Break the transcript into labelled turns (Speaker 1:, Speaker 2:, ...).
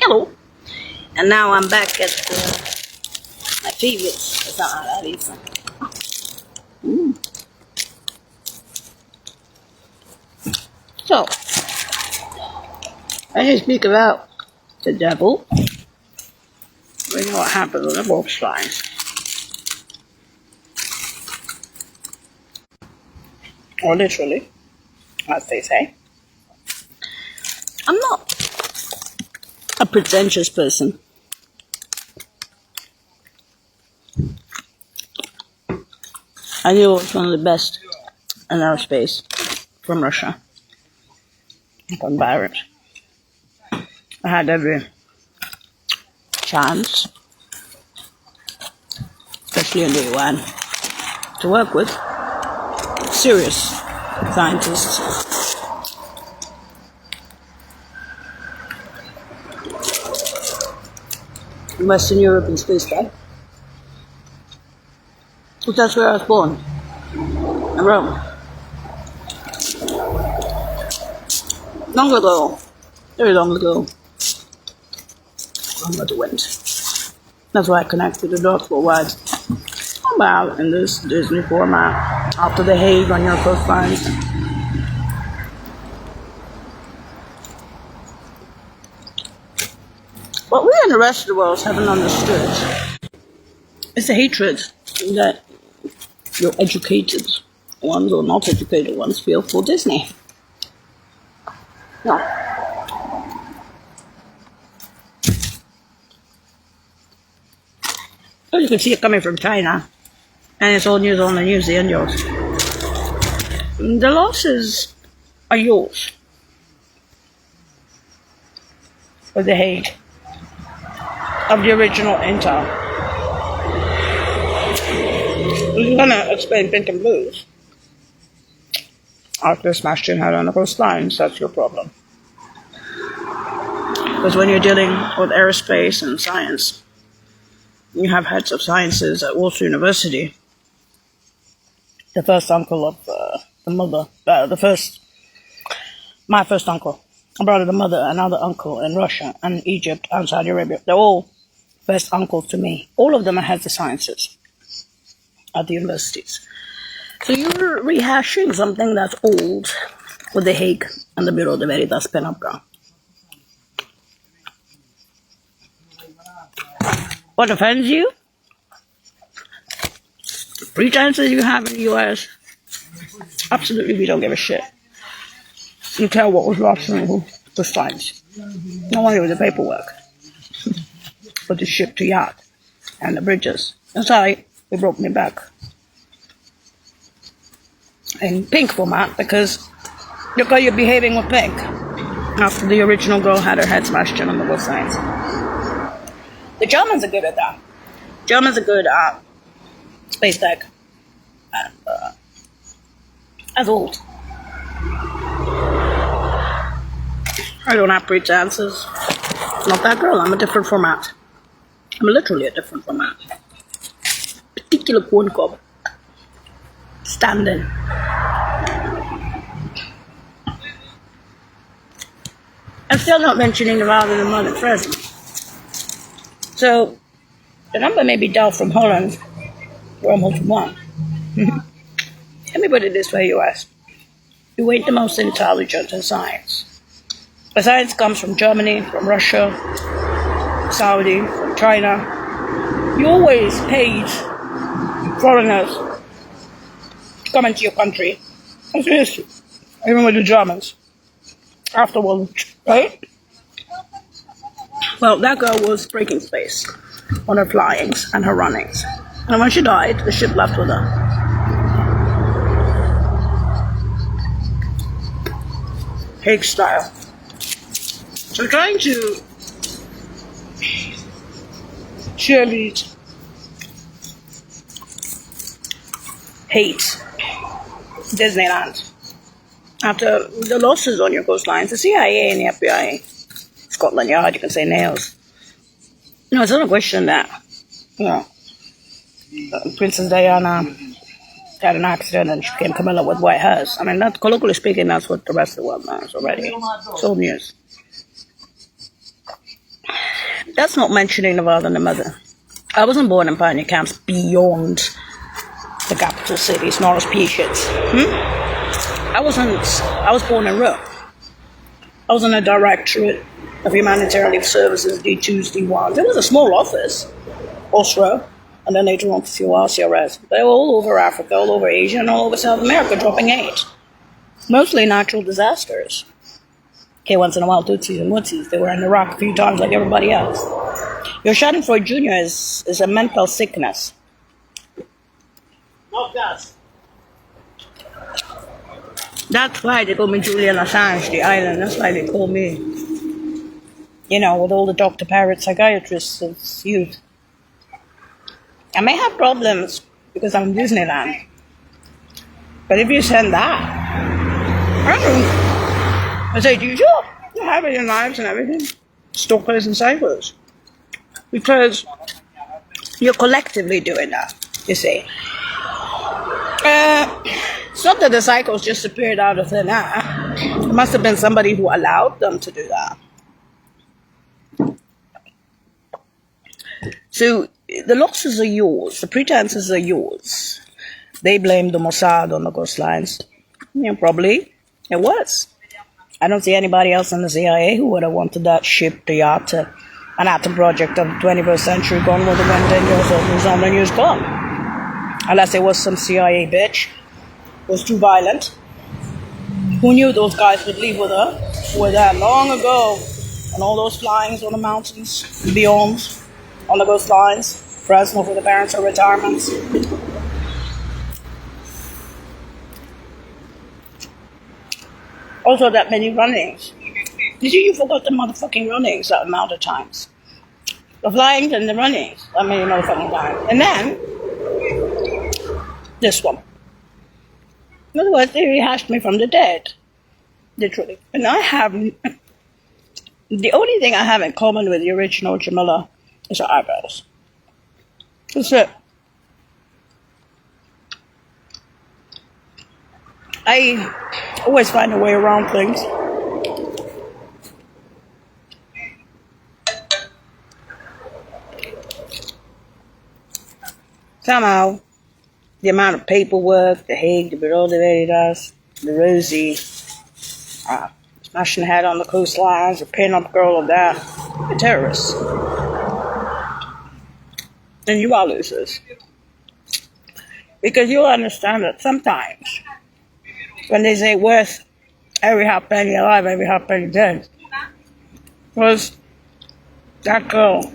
Speaker 1: Hello. And now I'm back at my favorites. It's not that easy. So, when you speak about the devil, we know what happens when the wolf flies. Or literally, as they say. I'm not a pretentious person. I knew it was one of the best in aerospace from Russia. From Barrett. I had every chance, especially in the UN, to work with serious scientists. In Western Europe and spaceflight. But that's where I was born. In Rome. Long ago. Very long ago. I'm the wind. That's why I connected the dots for what I'm out in this Disney format. After The Hague on your coastlines. What we and the rest of the world haven't understood is the hatred that your educated ones or not educated ones feel for Disney. No. So you can see it coming from China, and it's all news on the news, the yours. The losses are yours. For The Hague. Of the original Intel. You're gonna explain pink and blues. After smashing head on the coastlines, that's your problem. Because when you're dealing with aerospace and science, you have heads of sciences at Warsaw University. The first uncle of the mother, my first uncle, I brought the mother, another uncle in Russia and Egypt and Saudi Arabia. They're all first uncles to me. All of them are heads of sciences at the universities. So you're rehashing something that's old with The Hague and the Bureau de Veritas Penapka. What offends you? Pretenses you have in the US? Absolutely, we don't give a shit. You tell what was lost and who was finds. No one with the paperwork. But the ship to yacht and the bridges. That's right, they broke me back. In pink format because look how you're behaving with pink. After the original girl had her head smashed in on the both sides. The Germans are good at that. Germans are good at space tech and as old. I don't have pretenses. Not that girl, I'm a different format. I'm literally a different format. Particular corn cob. Standing. I'm still not mentioning the rather than mother present. So, the number may be dialed from Holland, wormhole to 1. Let me put it this way, US. You ain't the most intelligent in science. The science comes from Germany, from Russia, Saudi, from China. You always paid foreigners to come into your country. That's the history. Even with the Germans. Afterwards, right? Well, that girl was breaking space on her flyings and her runnings. And when she died, the ship left with her. Hague style. So trying to cheerlead hate Disneyland after the losses on your coastlines, the CIA and the FBI, Scotland Yard, you can say nails. No, it's not a question that, Princess Diana had an accident and she became Camilla with white hairs. I mean, that, colloquially speaking, that's what the rest of the world knows already. It's old news. That's not mentioning the father and the mother. I wasn't born in pioneer camps beyond the capital cities, not as patients. I was born in Rome. I was in a directorate of humanitarian services, D2s, D1s. It was a small office, Oslo, and then later on for a few while, CRS. They were all over Africa, all over Asia, and all over South America, dropping aid. Mostly natural disasters. Okay, once in a while, Tutsis and Mutsis. They were in Iraq a few times like everybody else. Your Schadenfreude Jr. is a mental sickness.
Speaker 2: No gas.
Speaker 1: That's why they call me Julian Assange, the island. That's why they call me, with all the Dr. Parrot psychiatrists of youth. I may have problems because I'm Disneyland. But if you send that, I say, do you sure? You have your knives and everything? Stalkers and psychos. Because you're collectively doing that, you see. It's not that the cycles just appeared out of thin air. It must have been somebody who allowed them to do that. So the losses are yours. The pretenses are yours. They blame the Mossad on the coastlines. Yeah, probably. It was. I don't see anybody else in the CIA who would have wanted that ship, the yacht, an atom project of the 21st century gone with the wind 10 years old who's on the news gone. Unless it was some CIA bitch who was too violent, who knew those guys would leave with her, who were there long ago, and all those flyings on the mountains, beyond, on the coastlines, Fresno for the parents or retirements. Also that many runnings. You forgot the motherfucking runnings that amount of times. The flyings and the runnings. I mean, motherfucking times. And then, this one. In other words, they rehashed me from the dead. Literally. And I have... The only thing I have in common with the original Jamila is her eyebrows. That's it. I always find a way around things. Somehow, the amount of paperwork, the Hague, the Bureau de Veritas, the Rosie, smashing head on the coastlines, the pin-up girl of that, the terrorists. And you are losers. Because you'll understand that sometimes, when they say worth every half penny alive, every half penny dead, was that girl